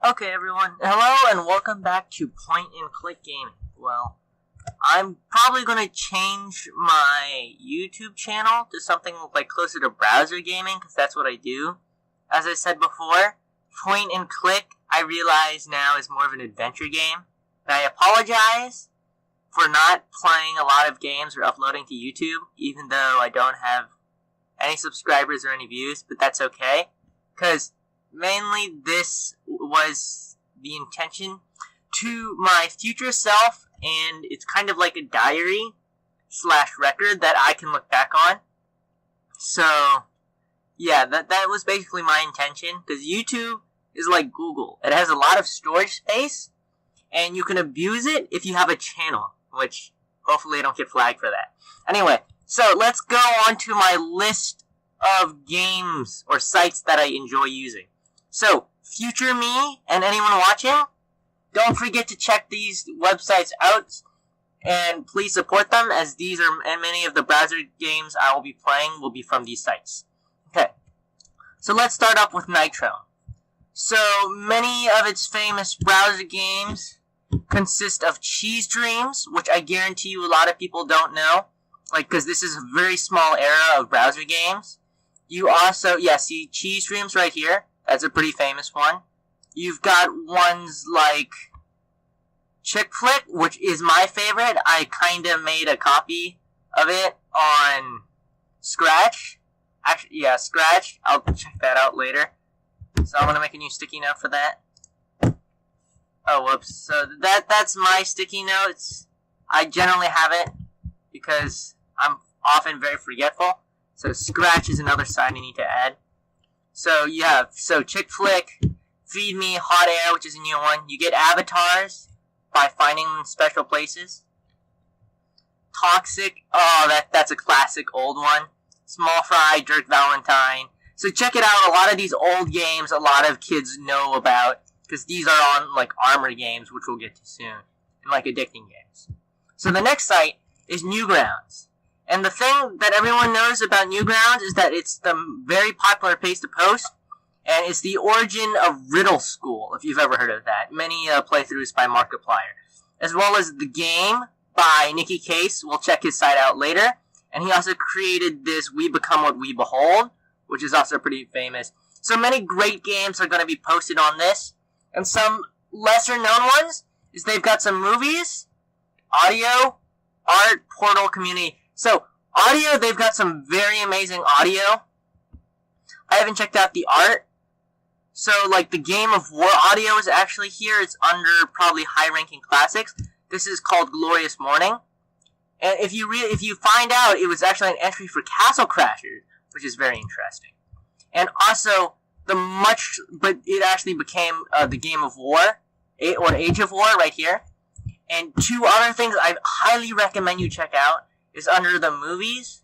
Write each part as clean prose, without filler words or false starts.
Okay, everyone. Hello and welcome back to Point and Click Gaming. Well, I'm probably going to change my YouTube channel to something like closer to browser gaming, because that's what I do. As I said before, Point and Click, I realize now, is more of an adventure game. And I apologize for not playing a lot of games or uploading to YouTube, even though I don't have any subscribers or any views, but that's okay, because mainly this was the intention to my future self, and it's kind of like a diary / record that I can look back on. So, yeah, that was basically my intention, because YouTube is like Google. It has a lot of storage space, and you can abuse it if you have a channel, which hopefully I don't get flagged for that. Anyway, so let's go on to my list of games or sites that I enjoy using. So, future me and anyone watching, don't forget to check these websites out, and please support them, as these are, and many of the browser games I will be playing will be from these sites. Okay, so let's start off with Nitro. So, many of its famous browser games consist of Cheese Dreams, which I guarantee you a lot of people don't know, because this is a very small era of browser games. You also, see Cheese Dreams right here. That's a pretty famous one. You've got ones like Chick Flick, which is my favorite. I kind of made a copy of it on Scratch. Actually, yeah, Scratch. I'll check that out later. So I'm going to make a new sticky note for that. Oh, whoops. So that's my sticky notes. I generally have it because I'm often very forgetful. So Scratch is another site I need to add. So you have, Chick Flick, Feed Me, Hot Air, which is a new one. You get avatars by finding them in special places. Toxic, that's a classic old one. Small Fry, Dirk Valentine. So check it out. A lot of these old games, a lot of kids know about, because these are on, Armor games, which we'll get to soon, and, Addicting games. So the next site is Newgrounds. And the thing that everyone knows about Newgrounds is that it's the very popular place to post, and it's the origin of Riddle School, if you've ever heard of that. Many playthroughs by Markiplier. As well as The Game by Nicky Case. We'll check his site out later. And he also created this We Become What We Behold, which is also pretty famous. So many great games are going to be posted on this. And some lesser known ones is they've got some movies, audio, art, portal, community. So, audio, they've got some very amazing audio. I haven't checked out the art. So, the Game of War audio is actually here. It's under probably high-ranking classics. This is called Glorious Morning. And if you find out, it was actually an entry for Castle Crashers, which is very interesting. And also, but it actually became the Game of War, or Age of War, right here. And two other things I highly recommend you check out is under the movies.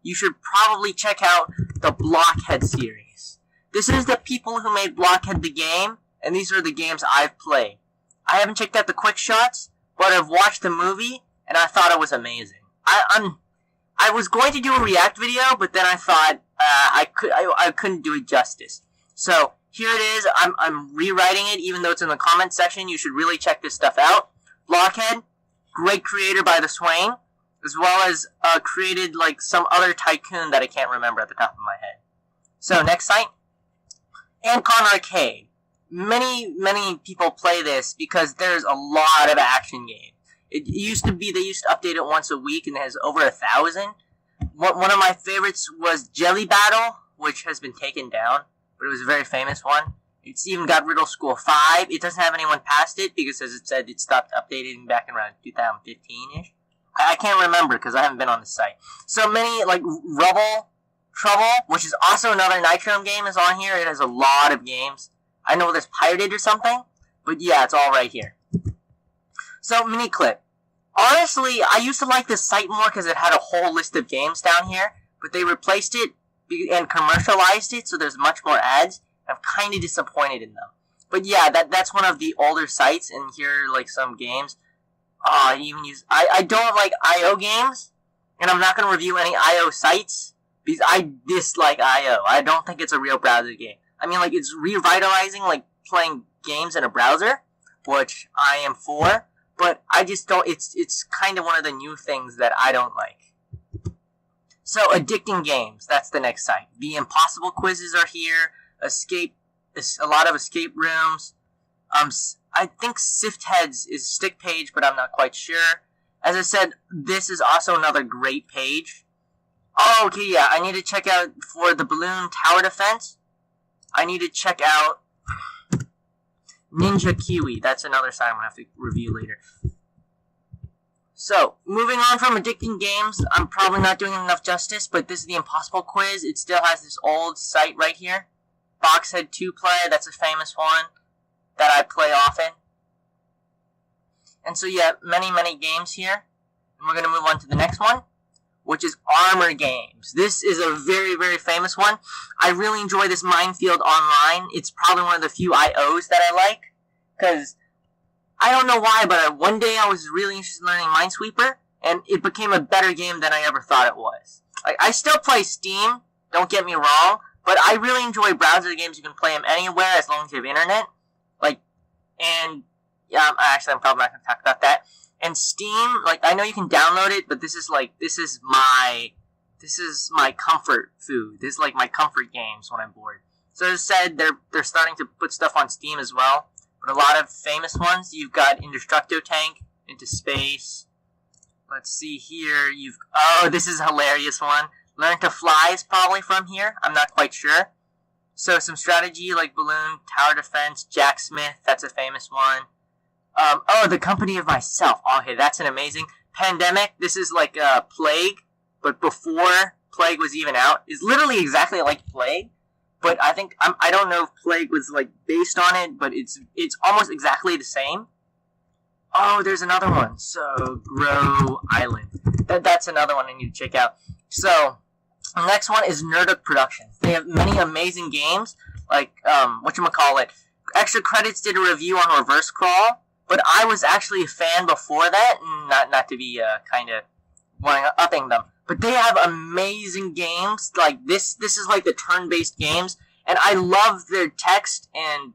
You should probably check out the Blockhead series. This is the people who made Blockhead the game, and these are the games I've played. I haven't checked out the quick shots, but I've watched the movie, and I thought it was amazing. I was going to do a react video, but then I thought I couldn't do it justice. So here it is. I'm rewriting it, even though it's in the comment section. You should really check this stuff out. Blockhead, great creator by the Swain, as well as created some other tycoon that I can't remember at the top of my head. So next site, Ancon Arcade. Many people play this because there's a lot of action games. It used to be they used to update it once a week, and it has over 1,000. One of my favorites was Jelly Battle, which has been taken down, but it was a very famous one. It's even got Riddle School 5. It doesn't have anyone past it because, as it said, it stopped updating back in around 2015-ish. I can't remember because I haven't been on the site. So many, Trouble, which is also another Nitro game, is on here. It has a lot of games. I know there's Pirated or something, but yeah, it's all right here. So, Miniclip. Honestly, I used to like this site more because it had a whole list of games down here, but they replaced it and commercialized it, so there's much more ads. I'm kind of disappointed in them. But yeah, that's one of the older sites, and here are, some games. I don't like IO games, and I'm not going to review any IO sites, because I dislike IO. I don't think it's a real browser game. I mean, it's revitalizing, playing games in a browser, which I am for, but I just don't, it's kind of one of the new things that I don't like. So, Addicting Games, that's the next site. The Impossible quizzes are here, a lot of escape rooms. I think Sift Heads is a stick page, but I'm not quite sure. As I said, this is also another great page. Oh, okay, yeah, I need to check out for the balloon tower defense. I need to check out Ninja Kiwi. That's another site I'm going to have to review later. So, moving on from Addicting Games, I'm probably not doing enough justice, but this is the Impossible Quiz. It still has this old site right here. Boxhead 2 Play, that's a famous one that I play often. And so, yeah, many, many games here. And we're going to move on to the next one, which is Armor Games. This is a very, very famous one. I really enjoy this Minefield Online. It's probably one of the few IOs that I like, because I don't know why, but one day I was really interested in learning Minesweeper, and it became a better game than I ever thought it was. I still play Steam, don't get me wrong, but I really enjoy browser games. You can play them anywhere as long as you have internet. I'm probably not going to talk about that. And Steam, I know you can download it, but this is my comfort food. This is my comfort games when I'm bored. So as I said, they're starting to put stuff on Steam as well. But a lot of famous ones, you've got Indestructo Tank, Into Space. Let's see here, this is a hilarious one. Learn to Fly is probably from here. I'm not quite sure. So some strategy like Balloon, Tower Defense, Jack Smith, that's a famous one. The Company of Myself. Okay, that's an amazing. Pandemic, this is like Plague, but before Plague was even out. It's literally exactly like Plague. But I think, I don't know if Plague was based on it, but it's almost exactly the same. Oh, there's another one. So, Grow Island. That's another one I need to check out. So, the next one is Nerduk Productions. They have many amazing games, whatchamacallit. Extra Credits did a review on Reverse Crawl, but I was actually a fan before that, not to be kind of upping them. But they have amazing games. This is the turn-based games, and I love their text and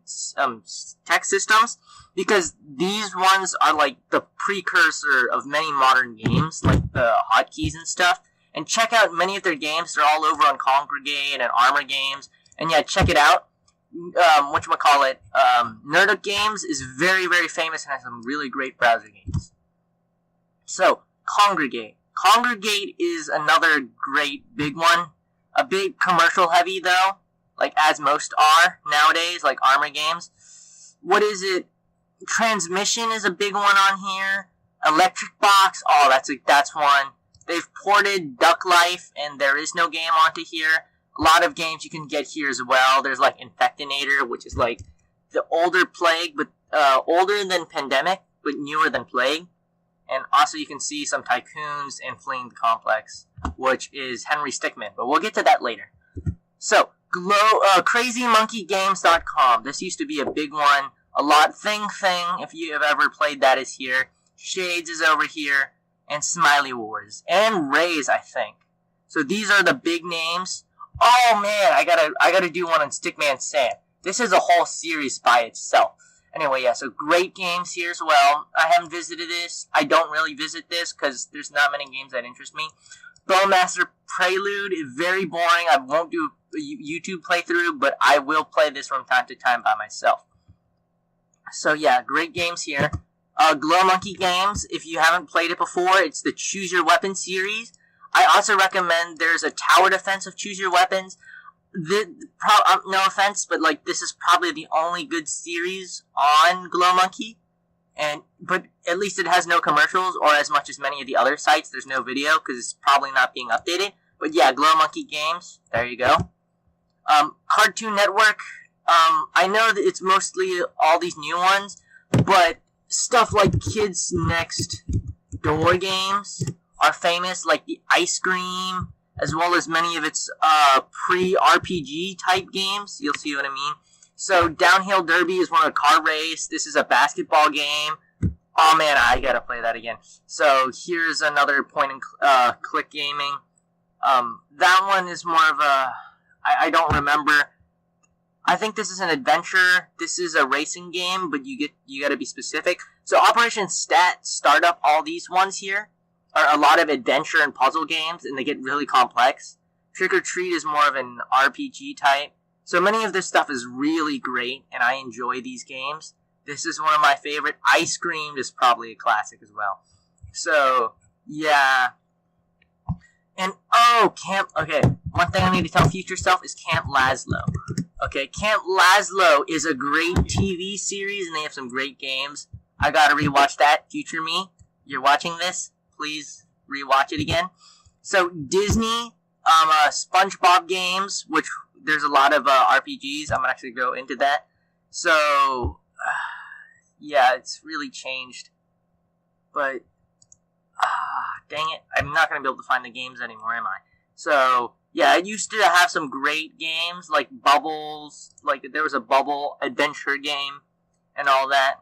text systems, because these ones are the precursor of many modern games, like the hotkeys and stuff. And check out many of their games. They're all over on Kongregate and Armor Games. And yeah, check it out. Nerduk Games is very, very famous and has some really great browser games. So, Kongregate. Kongregate is another great big one. A bit commercial heavy though, as most are nowadays, like Armor Games. What is it? Transmission is a big one on here. Electric Box, that's one. They've ported Duck Life, and There Is No Game onto here. A lot of games you can get here as well. There's Infectinator, which is the older Plague, but older than Pandemic, but newer than Plague. And also you can see some Tycoons and Fleeing the Complex, which is Henry Stickman, but we'll get to that later. So, CrazyMonkeyGames.com. This used to be a big one. A lot. Thing, if you have ever played that, is here. Shades is over here. And Smiley Wars. And Raze, I think. So these are the big names. Oh man, I gotta do one on Stickman Sand. This is a whole series by itself. Anyway, yeah, so great games here as well. I haven't visited this. I don't really visit this because there's not many games that interest me. Bowmaster Prelude is very boring. I won't do a YouTube playthrough, but I will play this from time to time by myself. So yeah, great games here. Glow Monkey Games, if you haven't played it before, it's the Choose Your Weapon series. I also recommend there's a tower defense of Choose Your Weapons. No offense, but this is probably the only good series on Glow Monkey. But at least it has no commercials, or as much as many of the other sites, there's no video, because it's probably not being updated. But yeah, Glow Monkey Games, there you go. Cartoon Network, I know that it's mostly all these new ones, but stuff like Kids Next Door games are famous, like the Ice Cream, as well as many of its pre-RPG type games. You'll see what I mean. So Downhill Derby is one of the car race. This is a basketball game. Oh man, I gotta play that again. So here's another point and click gaming. That one is more of a, I don't remember. I think this is an adventure. This is a racing game, but you got to be specific. So Operation Startup, all these ones here are a lot of adventure and puzzle games, and they get really complex. Trick or Treat is more of an RPG type. So many of this stuff is really great, and I enjoy these games. This is one of my favorite. Ice Cream is probably a classic as well. So, yeah. And, okay, one thing I need to tell future self is Camp Lazlo. Okay, Camp Lazlo is a great TV series, and they have some great games. I gotta rewatch that. Future me, you're watching this, please rewatch it again. So, Disney, SpongeBob games, which there's a lot of RPGs. I'm gonna actually go into that. So, yeah, it's really changed. But, dang it, I'm not gonna be able to find the games anymore, am I? So, yeah, it used to have some great games, like Bubbles, like there was a Bubble adventure game, and all that.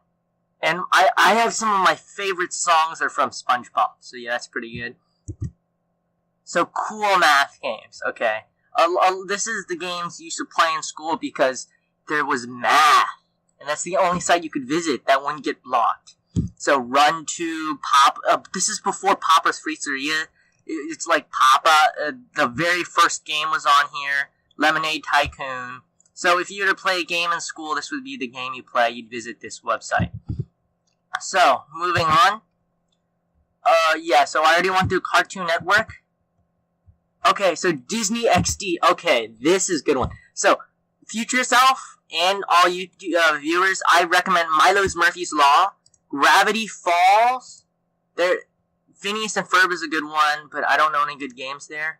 And I have some of my favorite songs are from SpongeBob, so yeah, that's pretty good. So, cool math games, okay. This is the games you used to play in school because there was math, and that's the only site you could visit that wouldn't get blocked. So, Run to this is before Papa's Freezeria. It's like Papa. The very first game was on here. Lemonade Tycoon. So if you were to play a game in school, this would be the game you play. You'd visit this website. So, moving on. Yeah, so I already went through Cartoon Network. Okay, so Disney XD. Okay, this is a good one. So, future self and all you viewers, I recommend Milo's Murphy's Law. Gravity Falls. Phineas and Ferb is a good one, but I don't know any good games there.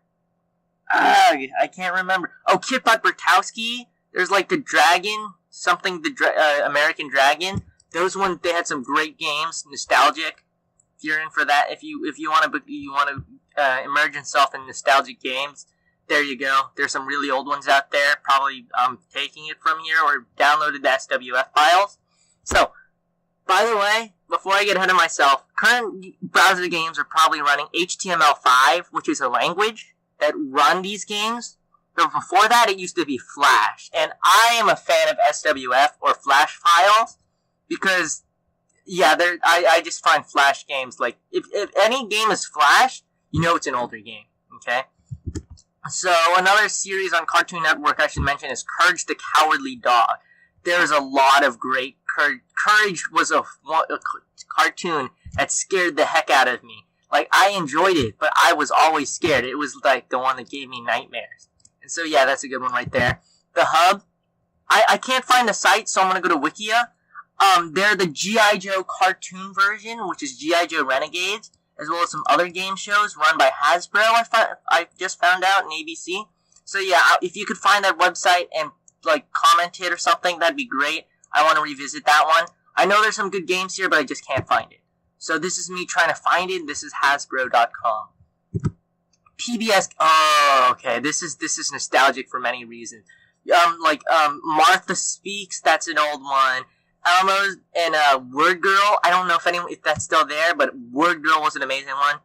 I can't remember. Oh, Kit Butt Bertowski. There's like the Dragon, American Dragon. Those ones, they had some great games, nostalgic. If you're in for that, if you want to immerse yourself in nostalgic games, there you go. There's some really old ones out there. Probably taking it from here or downloaded the SWF files. So, by the way, before I get ahead of myself, current browser games are probably running HTML5, which is a language that run these games. But before that, it used to be Flash. And I am a fan of SWF or Flash files because, yeah, I just find Flash games, like, if any game is Flash, you know it's an older game, okay? So, another series on Cartoon Network I should mention is Courage the Cowardly Dog. There's a lot of great Courage was a cartoon that scared the heck out of me. Like, I enjoyed it, but I was always scared. It was like the one that gave me nightmares. And so, yeah, that's a good one right there. The Hub. I can't find the site, so I'm going to go to Wikia. They're the G.I. Joe cartoon version, which is G.I. Joe Renegades, as well as some other game shows run by Hasbro, I just found out, in ABC. So, yeah, if you could find that website and like comment it or something, that'd be great. I want to revisit that one. I know there's some good games here, but I just can't find it. So this is me trying to find it. This is Hasbro.com. PBS. Oh, okay. This is nostalgic for many reasons. Martha Speaks. That's an old one. Elmo's and Word Girl. I don't know if that's still there, but Word Girl was an amazing one.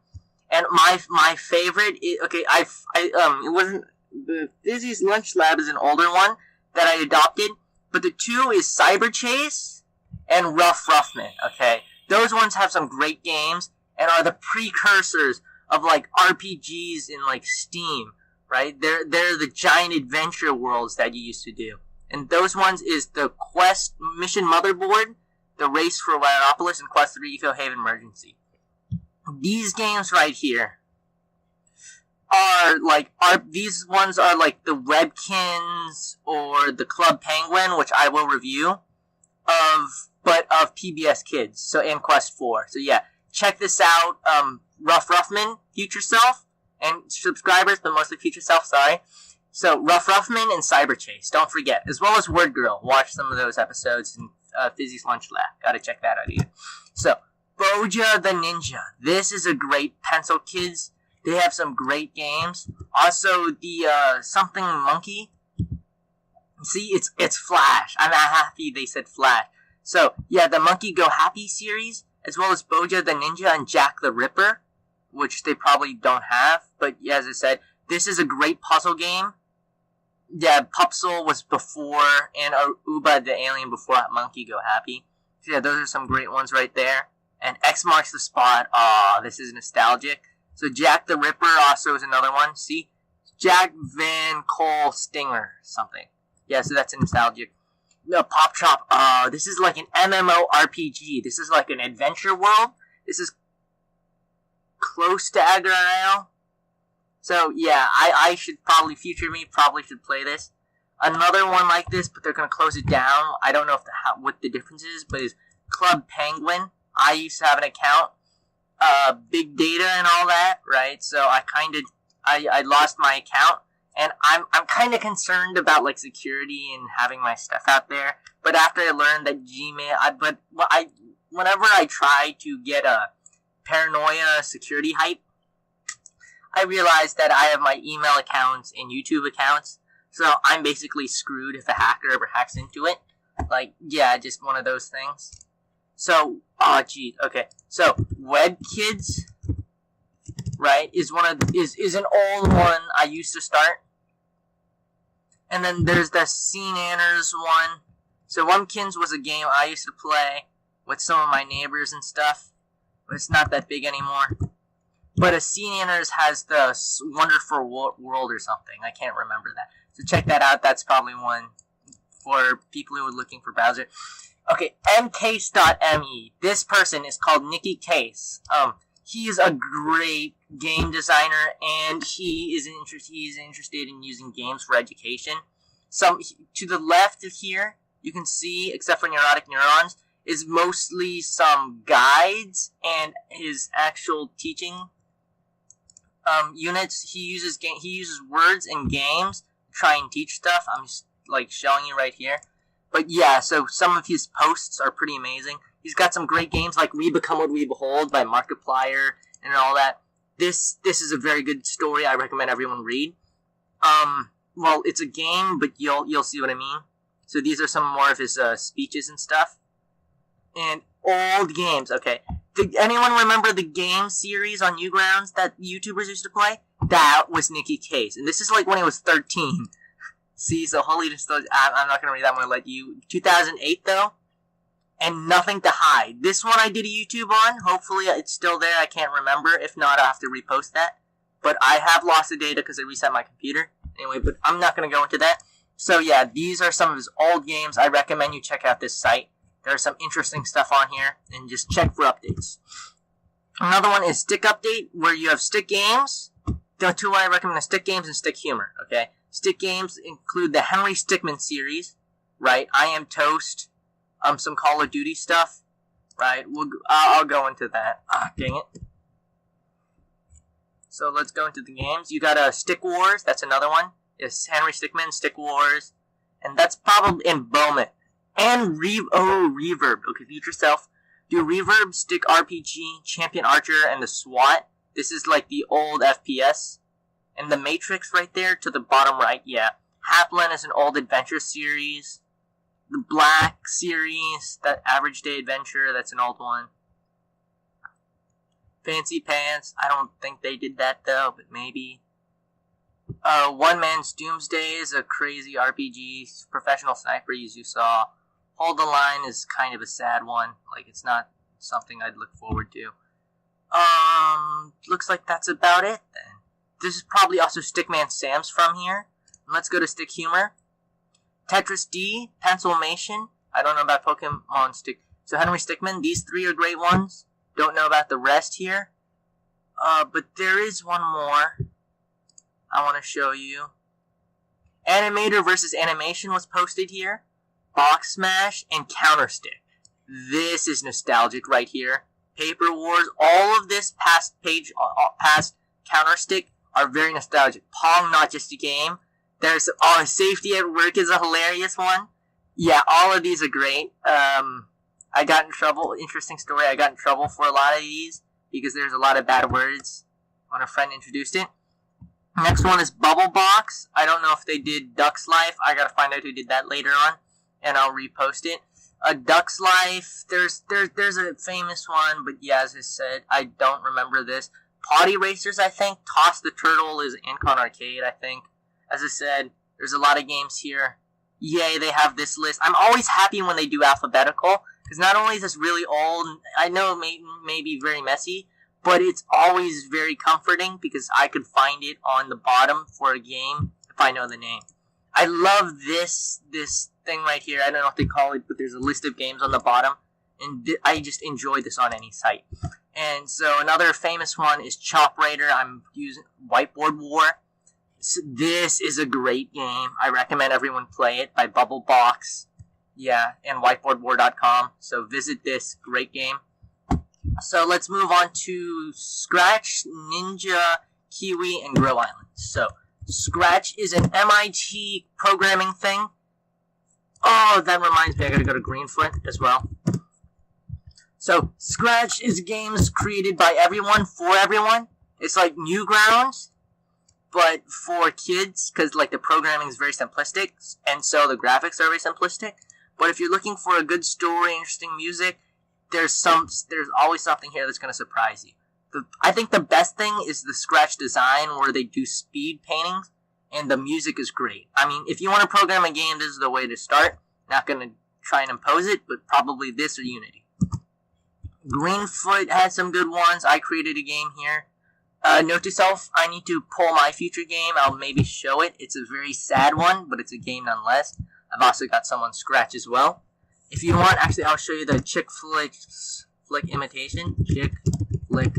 And my favorite. It wasn't the Fizzy's Lunch Lab is an older one that I adopted, but the two is Cyber Chase and Rough Roughman, okay? Those ones have some great games and are the precursors of, like, RPGs in, like, Steam, right? They're the giant adventure worlds that you used to do. And those ones is the Quest Mission Motherboard, the Race for Wildropolis, and Quest 3 Eco Haven Emergency. These games right here these ones are like the Webkins or the Club Penguin, which I will review, of PBS Kids, so in Quest 4. So yeah, check this out. Rough Roughman, Future Self, and subscribers, but mostly Future Self, sorry. So Rough Roughman and Cyber Chase, don't forget, as well as Word Girl. Watch some of those episodes in Fizzy's Lunch Lab. Gotta check that out either. So, Boja the Ninja. This is a great pencil, kids. They have some great games. Also, the Something Monkey. See, it's Flash. I'm happy they said Flash. So, yeah, the Monkey Go Happy series, as well as Boja the Ninja and Jack the Ripper, which they probably don't have. But, yeah, as I said, this is a great puzzle game. Yeah, Pupsel was before, and Uba the alien before Monkey Go Happy. So yeah, those are some great ones right there. And X marks the spot. Aw, this is nostalgic. So Jack the Ripper also is another one. See? Jack Van Cole Stinger something. Yeah, so that's a nostalgic. No, Pop Chop. This is like an MMORPG. This is like an adventure world. This is close to Aggro. So yeah, I should probably, future me probably should play this. Another one like this, but they're gonna close it down. I don't know if what the difference is, but is Club Penguin. I used to have an account, big data and all that, right? So I lost my account, and I'm kind of concerned about like security and having my stuff out there. But after I learned that Gmail, whenever I try to get a paranoia security hype, I realized that I have my email accounts and YouTube accounts, so I'm basically screwed if a hacker ever hacks into it. Like, yeah, just one of those things. So, okay. So, Web Kids, right, is an old one I used to start. And then there's the Scene Anners one. So, Wumpkins was a game I used to play with some of my neighbors and stuff, but it's not that big anymore. But a Scene Anners has the Wonderful World or something. I can't remember that. So check that out. That's probably one for people who are looking for Bowser. Okay, mcase.me. This person is called Nicky Case. He is a great game designer, and he is interested in using games for education. To the left of here, you can see, except for Neurotic Neurons, is mostly some guides and his actual teaching units. He uses words and games to try and teach stuff. I'm just like showing you right here. But yeah, so some of his posts are pretty amazing. He's got some great games like We Become What We Behold by Markiplier and all that. This is a very good story. I recommend everyone read. Well, it's a game, but you'll see what I mean. So these are some more of his speeches and stuff. And old games, okay. Did anyone remember the game series on Newgrounds that YouTubers used to play? That was Nicky Case. And this is like when he was 13. See, so holy nostalgia. I'm not going to read that. I'm going to let you. 2008, though. And Nothing to Hide. This one I did a YouTube on. Hopefully it's still there. I can't remember. If not, I'll have to repost that. But I have lost the data because I reset my computer. Anyway, but I'm not going to go into that. So yeah, these are some of his old games. I recommend you check out this site. There's some interesting stuff on here, and just check for updates. Another one is Stick Update, where you have stick games. The two I recommend are Stick Games and Stick Humor, okay? Stick games include the Henry Stickmin series, right? I Am Toast, some Call of Duty stuff, right? I'll go into that. Dang it. So let's go into the games. You got Stick Wars, that's another one. It's Henry Stickmin, Stick Wars, and that's probably in Bowman. And Reverb. Okay, Future Self. Do Reverb, Stick RPG, Champion Archer, and the SWAT. This is like the old FPS. And the Matrix right there to the bottom right, yeah. Hapland is an old adventure series. The Black series, that Average Day Adventure, that's an old one. Fancy Pants, I don't think they did that though, but maybe. One Man's Doomsday is a crazy RPG. Professional Sniper, as you saw. Hold the Line is kind of a sad one. Like, it's not something I'd look forward to. Looks like that's about it then. This is probably also Stickman Sam's from here. And let's go to Stick Humor. Tetris D, Pencilmation. I don't know about Pokemon Stick. So Henry Stickmin, these three are great ones. Don't know about the rest here. But there is one more I want to show you. Animator vs. Animation was posted here. Box Smash and Counter Stick. This is nostalgic right here. Paper Wars, all of this past Counter Stick are very nostalgic. Pong, not just a game. There's Safety at Work is a hilarious one. Yeah, all of these are great. I got in trouble. Interesting story. I got in trouble for a lot of these because there's a lot of bad words when a friend introduced it. Next one is Bubble Box. I don't know if they did Duck's Life. I gotta find out who did that later on, and I'll repost it. Duck's Life. There's a famous one, but yeah, as I said, I don't remember this. Potty Racers, I think. Toss the Turtle is Incon Arcade, I think. As I said, There's a lot of games here. Yay, they have this list. I'm always happy when they do alphabetical, because not only is this really old, I know it may be very messy, but it's always very comforting because I could find it on the bottom for a game if I know the name. I love this thing right here. I don't know what they call it, but there's a list of games on the bottom, and I just enjoy this on any site. And so another famous one is Chop Raider. I'm using Whiteboard War. So this is a great game. I recommend everyone play it by Bubblebox. Yeah, and whiteboardwar.com. So visit this great game. So let's move on to Scratch, Ninja, Kiwi, and Grow Island. So Scratch is an MIT programming thing. Oh, that reminds me, I gotta go to Greenfoot as well. So Scratch is games created by everyone for everyone. It's like Newgrounds, but for kids, because like the programming is very simplistic, and so the graphics are very simplistic. But if you're looking for a good story, interesting music, there's always something here that's going to surprise you. I think the best thing is the Scratch design, where they do speed paintings, and the music is great. I mean, if you want to program a game, this is the way to start. Not going to try and impose it, but probably this or Unity. Greenfoot has some good ones. I created a game here. Note to self, I need to pull my future game. I'll maybe show it. It's a very sad one, but it's a game nonetheless. I've also got some on Scratch as well. If you want, actually, I'll show you the Chick Flick imitation. Chick Flick.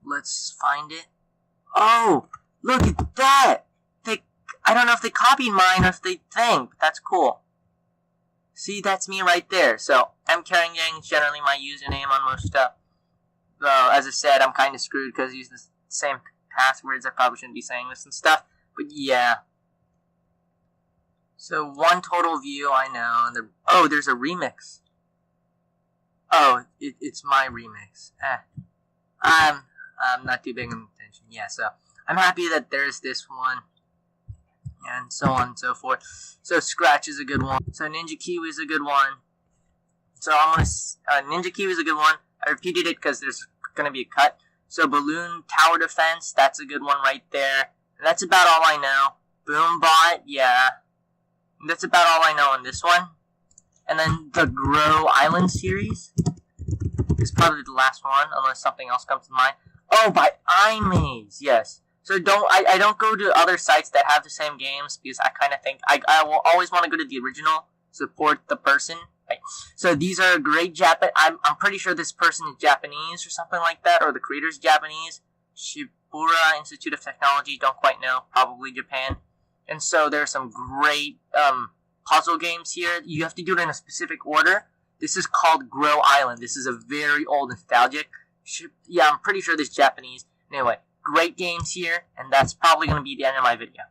Let's find it. Oh, look at that! I don't know if they copied mine or if they think, but that's cool. See, that's me right there. So, mKarengang is generally my username on most stuff. Though, as I said, I'm kind of screwed because I use the same passwords. I probably shouldn't be saying this and stuff. But yeah. So, one total view, I know. And oh, there's a remix. Oh, it's my remix. I'm not too big on attention. Yeah, so I'm happy that there's this one. And so on and so forth. So Scratch is a good one. So Ninja Kiwi is a good one. So I'm gonna Ninja Kiwi is a good one. I repeated it because there's gonna be a cut. So Balloon Tower Defense, that's a good one right there. And that's about all I know. Boombot, yeah. That's about all I know on this one. And then the Grow Island series is probably the last one, unless something else comes to mind. Oh, by iMaze, yes. So I don't go to other sites that have the same games because I kind of think I will always want to go to the original, support the person. Right? So these are great I'm pretty sure this person is Japanese or something like that, or the creator's Japanese. Shibura Institute of Technology, don't quite know, probably Japan. And so there are some great puzzle games here. You have to do it in a specific order. This is called Grow Island. This is a very old nostalgic. Yeah, I'm pretty sure this is Japanese. Anyway. Great games here, and that's probably going to be the end of my video.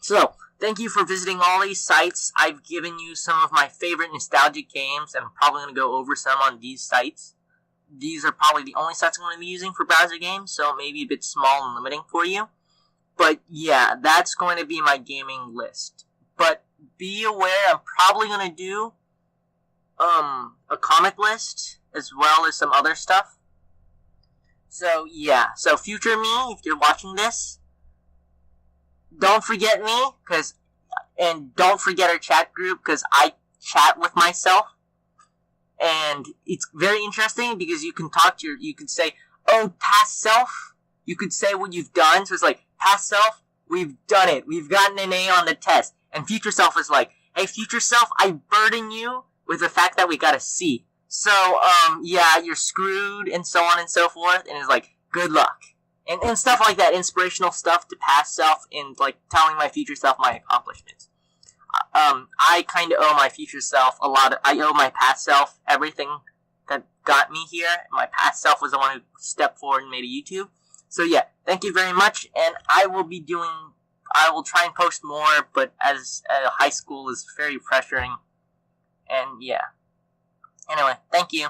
So, thank you for visiting all these sites. I've given you some of my favorite nostalgic games, and I'm probably going to go over some on these sites. These are probably the only sites I'm going to be using for browser games, so it may be a bit small and limiting for you. But yeah, that's going to be my gaming list. But be aware, I'm probably going to do a comic list, as well as some other stuff. So, yeah. So, future me, if you're watching this, don't forget me, and don't forget our chat group, because I chat with myself, and it's very interesting, because you can you can say, oh, past self, you could say what you've done, so it's like, past self, we've done it, we've gotten an A on the test, and future self is like, hey, future self, I burden you with the fact that we got a C. So, yeah, you're screwed, and so on and so forth, and it's like, good luck. And stuff like that, inspirational stuff to past self, and, like, telling my future self my accomplishments. I kind of owe my future self I owe my past self everything that got me here. My past self was the one who stepped forward and made a YouTube. So, yeah, thank you very much, and I will try and post more, but as high school is very pressuring, and, yeah. Anyway, thank you.